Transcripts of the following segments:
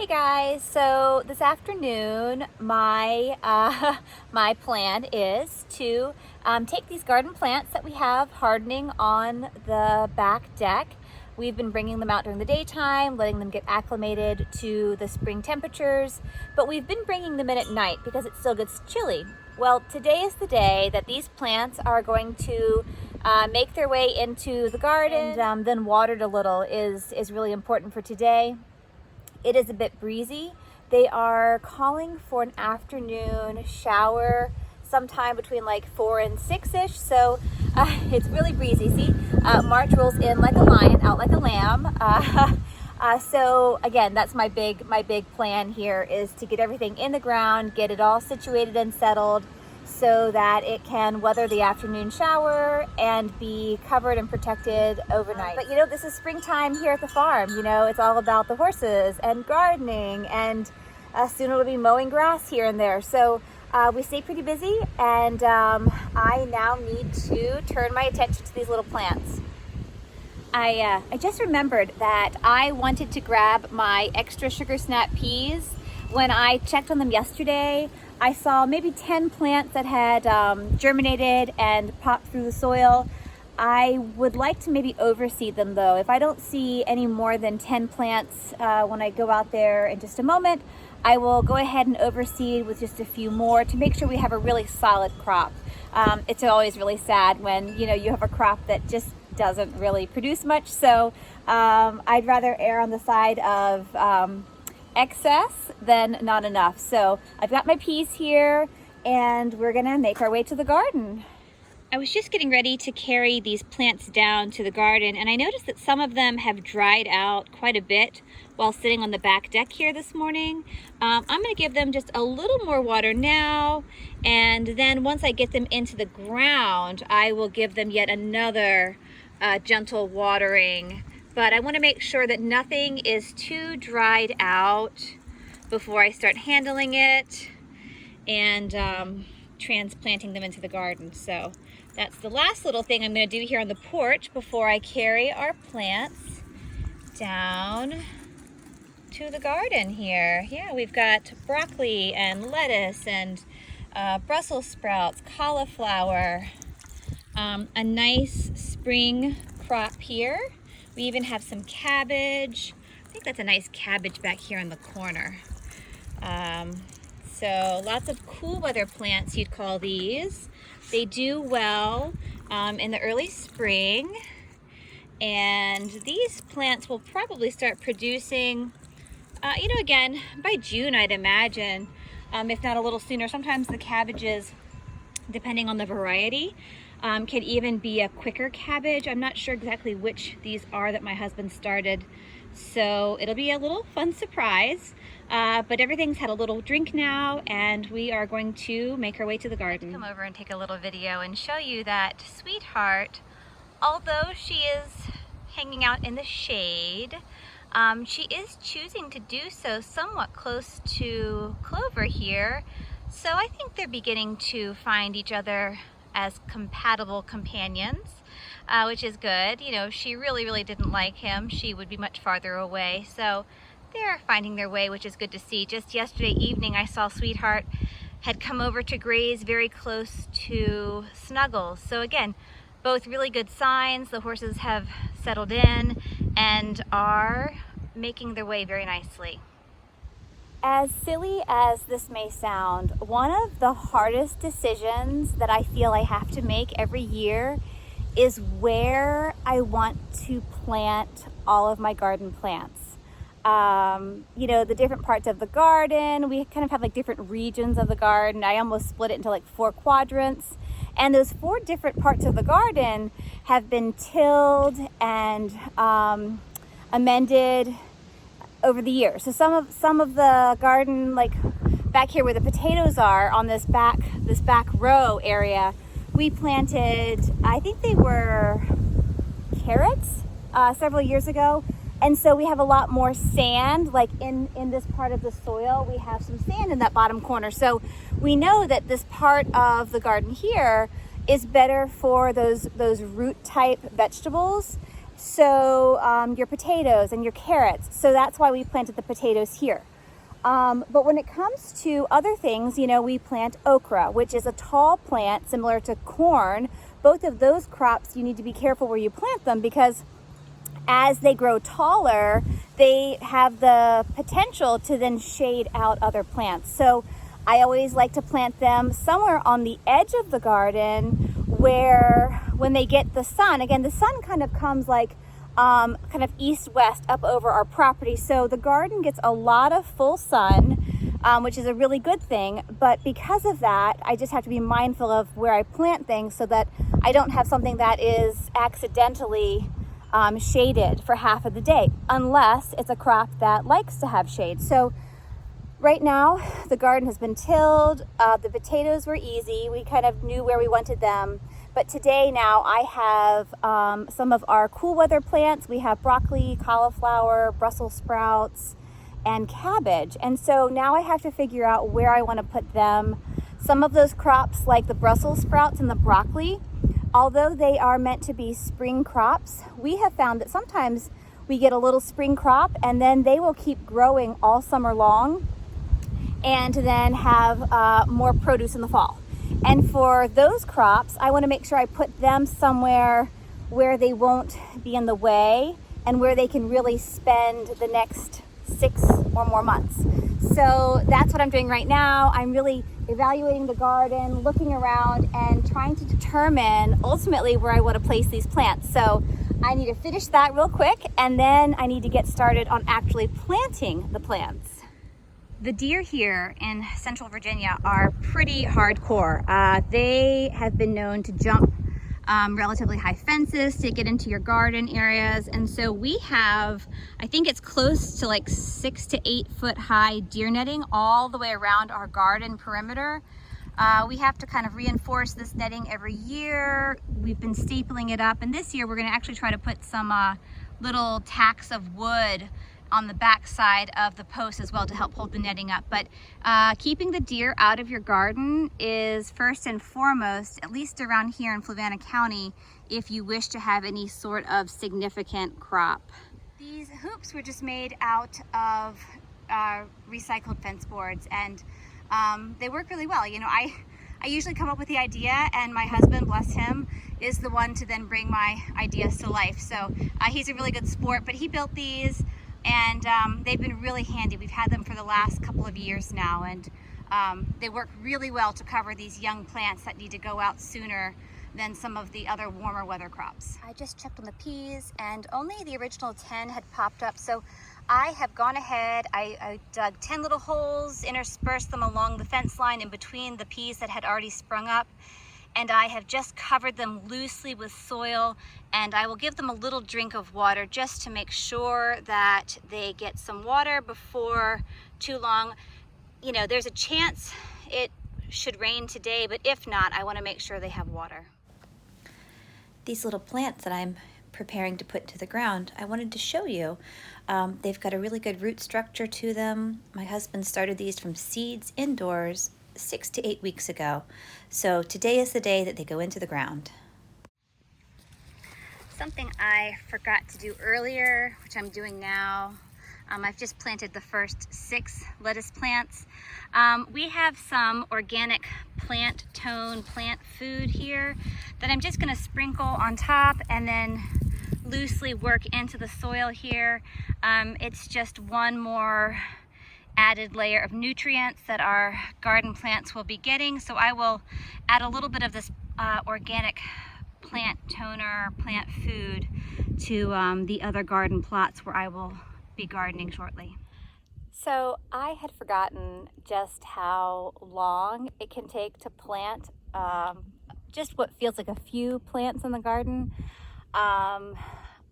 Hey guys, so this afternoon my my plan is to take these garden plants that we have hardening on the back deck. We've been bringing them out during the daytime, letting them get acclimated to the spring temperatures, but we've been bringing them in at night because it still gets chilly. Well, today is the day that these plants are going to make their way into the garden, and then watered a little is really important for today. It is a bit breezy. They are calling for an afternoon shower sometime between like 4 and 6-ish. So it's really breezy. See, March rolls in like a lion, out like a lamb. So again, that's my big plan here, is to get everything in the ground, get it all situated and settled so that it can weather the afternoon shower and be covered and protected overnight. But you know, this is springtime here at the farm. You know, it's all about the horses and gardening, and soon it'll be mowing grass here and there. So we stay pretty busy, and I now need to turn my attention to these little plants. I just remembered that I wanted to grab my extra sugar snap peas. When I checked on them yesterday, I saw maybe 10 plants that had germinated and popped through the soil. I would like to maybe overseed them though. If I don't see any more than 10 plants when I go out there in just a moment, I will go ahead and overseed with just a few more to make sure we have a really solid crop. It's always really sad when you have a crop that just doesn't really produce much. So I'd rather err on the side of excess than not enough. So I've got my peas here, and we're gonna make our way to the garden. I was just getting ready to carry these plants down to the garden, and I noticed that some of them have dried out quite a bit while sitting on the back deck here this morning. I'm gonna give them just a little more water now, and then once I get them into the ground, I will give them yet another gentle watering. But I want to make sure that nothing is too dried out before I start handling it and transplanting them into the garden. So that's the last little thing I'm going to do here on the porch before I carry our plants down to the garden here. Yeah, we've got broccoli and lettuce and Brussels sprouts, cauliflower, a nice spring crop here. We even have some cabbage. I think that's a nice cabbage back here in the corner. So lots of cool weather plants, you'd call these. They do well in the early spring. And these plants will probably start producing, again, by June, I'd imagine, if not a little sooner. Sometimes the cabbages, depending on the variety, can even be a quicker cabbage. I'm not sure exactly which these are that my husband started, so it'll be a little fun surprise. But everything's had a little drink now, and we are going to make our way to the garden. Come over and take a little video and show you that Sweetheart, although she is hanging out in the shade, she is choosing to do so somewhat close to Clover here. So I think they're beginning to find each other as compatible companions, which is good. You know, she really didn't like him. She would be much farther away. So they're finding their way, which is good to see. Just yesterday evening, I saw Sweetheart had come over to graze very close to Snuggles. So again, both really good signs. The horses have settled in and are making their way very nicely. As silly as this may sound, one of the hardest decisions that I feel I have to make every year is where I want to plant all of my garden plants. The different parts of the garden, we kind of have like different regions of the garden. I almost split it into like 4 quadrants. And those 4 different parts of the garden have been tilled and amended over the years. So some of the garden, like back here where the potatoes are on this back row area, we planted, I think they were carrots several years ago. And so we have a lot more sand, like in this part of the soil, we have some sand in that bottom corner. So we know that this part of the garden here is better for those root type vegetables. So your potatoes and your carrots. So that's why we planted the potatoes here. But when it comes to other things, you know, we plant okra, which is a tall plant similar to corn. Both of those crops, you need to be careful where you plant them, because as they grow taller, they have the potential to then shade out other plants. So I always like to plant them somewhere on the edge of the garden, where when they get the sun, again, the sun kind of comes like kind of east-west up over our property. So the garden gets a lot of full sun, which is a really good thing. But because of that, I just have to be mindful of where I plant things so that I don't have something that is accidentally shaded for half of the day, unless it's a crop that likes to have shade. So right now, the garden has been tilled. The potatoes were easy. We kind of knew where we wanted them. But today now I have some of our cool weather plants. We have broccoli, cauliflower, Brussels sprouts, and cabbage. And so now I have to figure out where I want to put them. Some of those crops, like the Brussels sprouts and the broccoli, although they are meant to be spring crops, we have found that sometimes we get a little spring crop and then they will keep growing all summer long and then have more produce in the fall. And for those crops, I want to make sure I put them somewhere where they won't be in the way and where they can really spend the next 6 or more months. So that's what I'm doing right now. I'm really evaluating the garden, looking around, and trying to determine ultimately where I want to place these plants. So I need to finish that real quick, and then I need to get started on actually planting the plants. The deer here in Central Virginia are pretty hardcore. They have been known to jump relatively high fences to get into your garden areas. And so we have, I think it's close to like 6 to 8 foot high deer netting all the way around our garden perimeter. We have to kind of reinforce this netting every year. We've been stapling it up, and this year we're going to actually try to put some little tacks of wood on the back side of the post as well to help hold the netting up. But keeping the deer out of your garden is first and foremost, at least around here in Fluvanna County, if you wish to have any sort of significant crop. These hoops were just made out of recycled fence boards, and they work really well. You know, I usually come up with the idea, and my husband, bless him, is the one to then bring my ideas to life. So he's a really good sport, but he built these, and they've been really handy. We've had them for the last couple of years now, and they work really well to cover these young plants that need to go out sooner than some of the other warmer weather crops. I just checked on the peas, and only the original 10 had popped up. So I have gone ahead, I dug 10 little holes, interspersed them along the fence line in between the peas that had already sprung up, and I have just covered them loosely with soil, and I will give them a little drink of water just to make sure that they get some water before too long. You know, there's a chance it should rain today, but if not, I want to make sure they have water. These little plants that I'm preparing to put into the ground, I wanted to show you. They've got a really good root structure to them. My husband started these from seeds indoors 6 to 8 weeks ago. So today is the day that they go into the ground. Something I forgot to do earlier, which I'm doing now, I've just planted the first 6 lettuce plants. We have some organic plant food here that I'm just going to sprinkle on top and then loosely work into the soil here. It's just one more added layer of nutrients that our garden plants will be getting. So I will add a little bit of this organic plant toner, plant food to the other garden plots where I will be gardening shortly. So I had forgotten just how long it can take to plant just what feels like a few plants in the garden.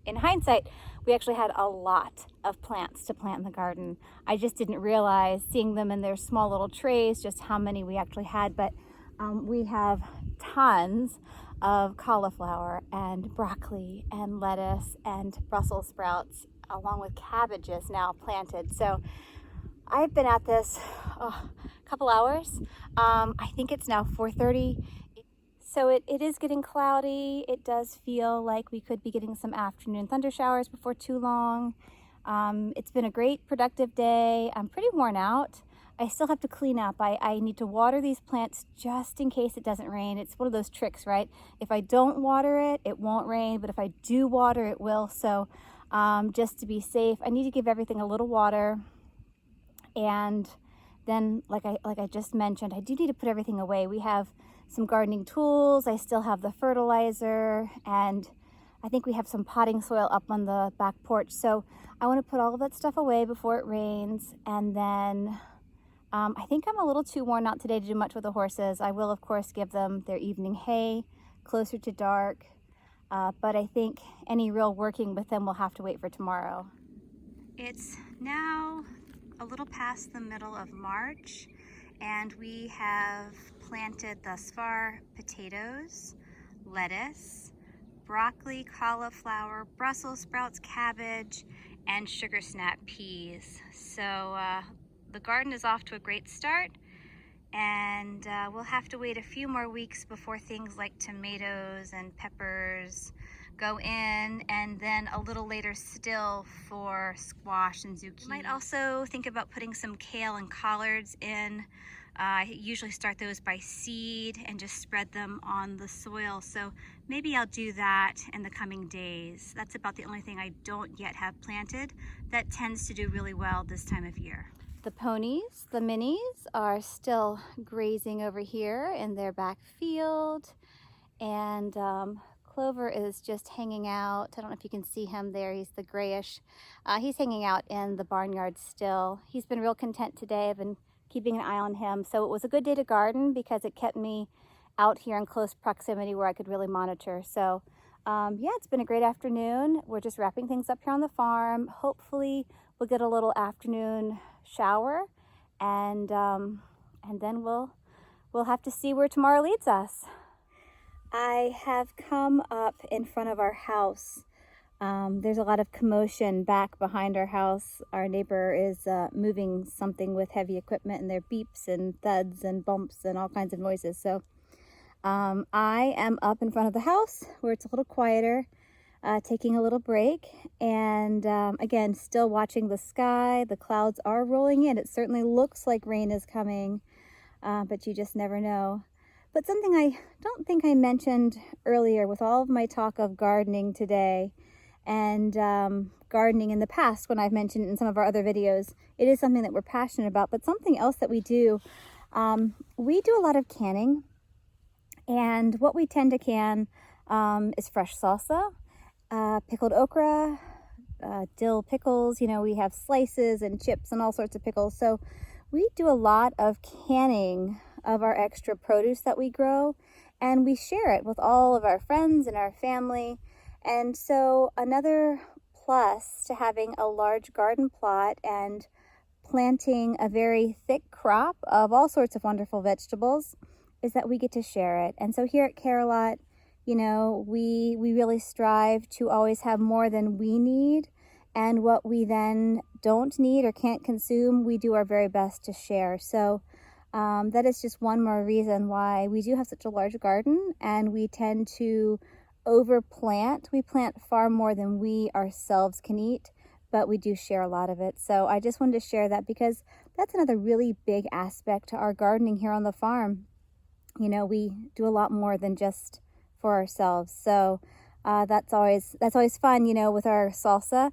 In hindsight, we actually had a lot of plants to plant in the garden. I just didn't realize, seeing them in their small little trays, just how many we actually had. But we have tons of cauliflower and broccoli and lettuce and Brussels sprouts, along with cabbages now planted. So I've been at this a couple hours. I think it's now 4:30. So it is getting cloudy. It does feel like we could be getting some afternoon thunder showers before too long. It's been a great productive day. I'm pretty worn out. I still have to clean up. I need to water these plants just in case it doesn't rain. It's one of those tricks, right? If I don't water it, it won't rain, but if I do water, it will. So just to be safe, I need to give everything a little water. And then, like I just mentioned, I do need to put everything away. We have some gardening tools. I still have the fertilizer, and I think we have some potting soil up on the back porch. So I want to put all of that stuff away before it rains. And then I think I'm a little too worn out today to do much with the horses. I will, of course, give them their evening hay closer to dark. But I think any real working with them will have to wait for tomorrow. It's now a little past the middle of March, and we have planted thus far potatoes, lettuce, broccoli, cauliflower, Brussels sprouts, cabbage, and sugar snap peas. So the garden is off to a great start, and we'll have to wait a few more weeks before things like tomatoes and peppers go in, and then a little later still for squash and zucchini. You might also think about putting some kale and collards in. I usually start those by seed and just spread them on the soil. So maybe I'll do that in the coming days. That's about the only thing I don't yet have planted that tends to do really well this time of year. The ponies, the minis, are still grazing over here in their back field, and Clover is just hanging out. I don't know if you can see him there. He's the grayish. He's hanging out in the barnyard still. He's been real content today. I've been keeping an eye on him. So it was a good day to garden because it kept me out here in close proximity where I could really monitor. So yeah, it's been a great afternoon. We're just wrapping things up here on the farm. Hopefully we'll get a little afternoon shower, and then we'll have to see where tomorrow leads us. I have come up in front of our house. There's a lot of commotion back behind our house. Our neighbor is moving something with heavy equipment, and there are beeps and thuds and bumps and all kinds of noises. So I am up in front of the house where it's a little quieter, taking a little break, and again, still watching the sky. The clouds are rolling in. It certainly looks like rain is coming, but you just never know. But something I don't think I mentioned earlier with all of my talk of gardening today, and gardening in the past when I've mentioned it in some of our other videos, it is something that we're passionate about. But something else that we do a lot of canning, and what we tend to can is fresh salsa, pickled okra, dill pickles. You know, we have slices and chips and all sorts of pickles. So we do a lot of canning of our extra produce that we grow, and we share it with all of our friends and our family. And so another plus to having a large garden plot and planting a very thick crop of all sorts of wonderful vegetables is that we get to share it. And so here at Care-a-Lot, you know, we really strive to always have more than we need, and what we then don't need or can't consume, we do our very best to share. So that is just one more reason why we do have such a large garden, and we tend to overplant. We plant far more than we ourselves can eat, but we do share a lot of it. So I just wanted to share that because that's another really big aspect to our gardening here on the farm. You know, we do a lot more than just for ourselves. So that's always fun. You know, with our salsa,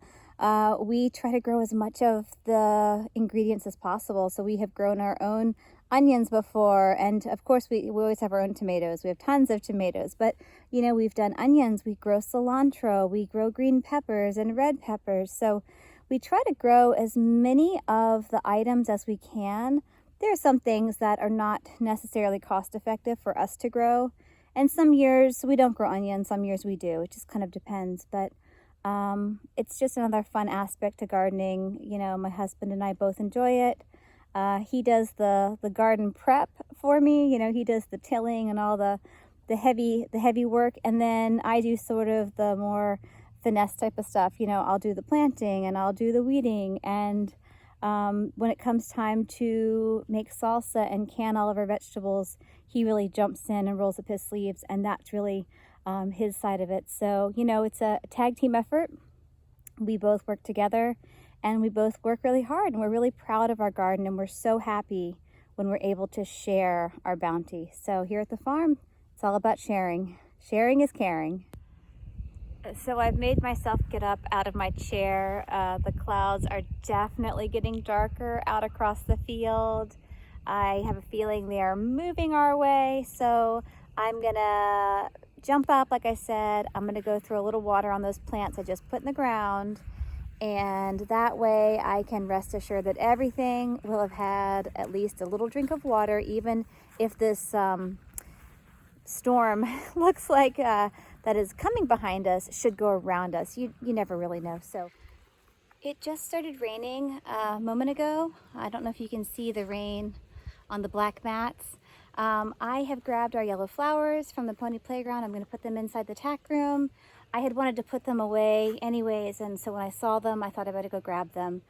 we try to grow as much of the ingredients as possible. So we have grown our own onions before, and of course we always have our own tomatoes. We have tons of tomatoes, but you know, we've done onions, we grow cilantro, we grow green peppers and red peppers. So we try to grow as many of the items as we can. There are some things that are not necessarily cost effective for us to grow, and some years we don't grow onions, some years we do. It just kind of depends. But it's just another fun aspect to gardening. You know, my husband and I both enjoy it. He does the garden prep for me. You know, he does the tilling and all the heavy work, and then I do sort of the more finesse type of stuff. You know, I'll do the planting and I'll do the weeding, and when it comes time to make salsa and can all of our vegetables, he really jumps in and rolls up his sleeves, and that's really his side of it. So, you know, it's a tag team effort. We both work together and we both work really hard, and we're really proud of our garden, and we're so happy when we're able to share our bounty. So here at the farm, it's all about sharing. Sharing is caring. So I've made myself get up out of my chair. The clouds are definitely getting darker out across the field. I have a feeling they are moving our way, so I'm gonna jump up. Like I said, I'm gonna go throw a little water on those plants I just put in the ground, and that way I can rest assured that everything will have had at least a little drink of water, even if this storm looks like that is coming behind us should go around us. You never really know. So it just started raining a moment ago. I don't know if you can see the rain on the black mats. I have grabbed our yellow flowers from the pony playground. I'm going to put them inside the tack room. I had wanted to put them away anyways, and so when I saw them, I thought I better go grab them.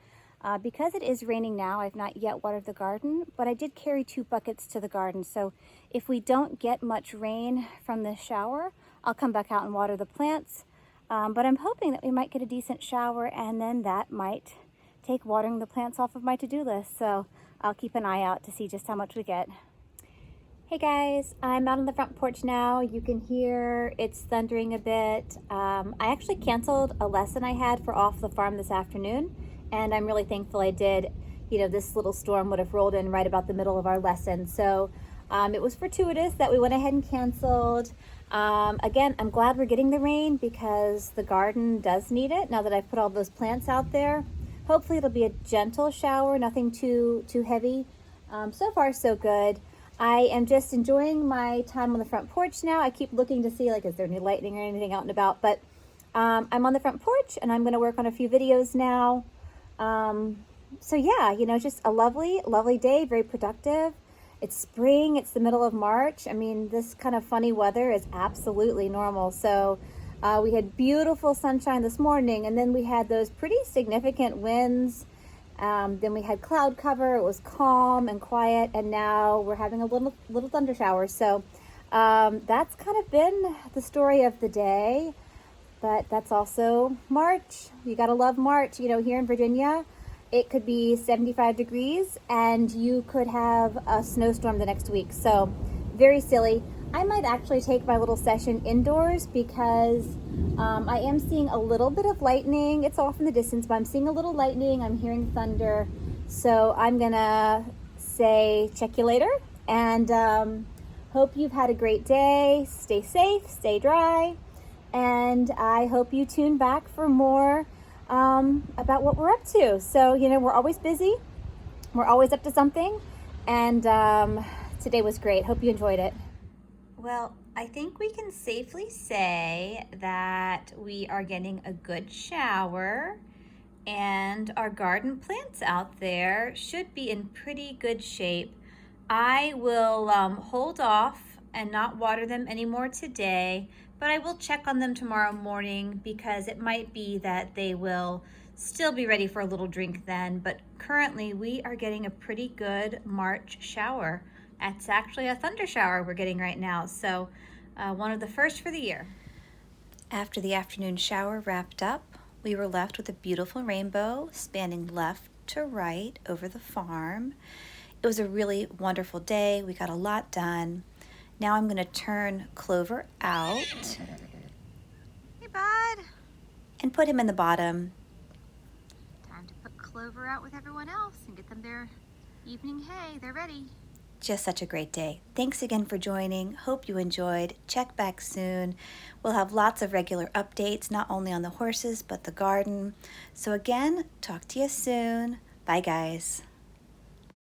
Because it is raining now, I've not yet watered the garden, but I did carry 2 buckets to the garden. So if we don't get much rain from the shower, I'll come back out and water the plants. But I'm hoping that we might get a decent shower, and then that might take watering the plants off of my to-do list. So I'll keep an eye out to see just how much we get. Hey guys, I'm out on the front porch now. You can hear it's thundering a bit. I actually canceled a lesson I had for off the farm this afternoon, and I'm really thankful I did. You know, this little storm would have rolled in right about the middle of our lesson. So it was fortuitous that we went ahead and canceled. Again, I'm glad we're getting the rain because the garden does need it now that I've put all those plants out there. Hopefully it'll be a gentle shower, nothing too heavy. So far so good. I am just enjoying my time on the front porch now. I keep looking to see, like, is there any lightning or anything out and about, but I'm on the front porch and I'm gonna work on a few videos now. So yeah, you know, just a lovely day, very productive. It's spring, it's the middle of March. I mean, this kind of funny weather is absolutely normal. So we had beautiful sunshine this morning, and then we had those pretty significant winds. Then we had cloud cover. It was calm and quiet, and now we're having a little thunder shower. So that's kind of been the story of the day. But that's also March. You gotta love March. You know, here in Virginia, it could be 75 degrees, and you could have a snowstorm the next week. So very silly. I might actually take my little session indoors because I am seeing a little bit of lightning. It's off in the distance, but I'm seeing a little lightning. I'm hearing thunder. So I'm gonna say check you later, and hope you've had a great day. Stay safe, stay dry, and I hope you tune back for more about what we're up to. So, you know, we're always busy. We're always up to something, and today was great. Hope you enjoyed it. Well, I think we can safely say that we are getting a good shower, and our garden plants out there should be in pretty good shape. I will hold off and not water them anymore today, but I will check on them tomorrow morning because it might be that they will still be ready for a little drink then. But currently we are getting a pretty good March shower. It's actually a thunder shower we're getting right now, so one of the first for the year. After the afternoon shower wrapped up, we were left with a beautiful rainbow spanning left to right over the farm. It was a really wonderful day. We got a lot done. Now I'm going to turn Clover out. Hey, bud. And put him in the bottom. Time to put Clover out with everyone else and get them their evening hay. They're ready. Just such a great day. Thanks again for joining. Hope you enjoyed. Check back soon. We'll have lots of regular updates, not only on the horses, but the garden. So again, talk to you soon. Bye, guys.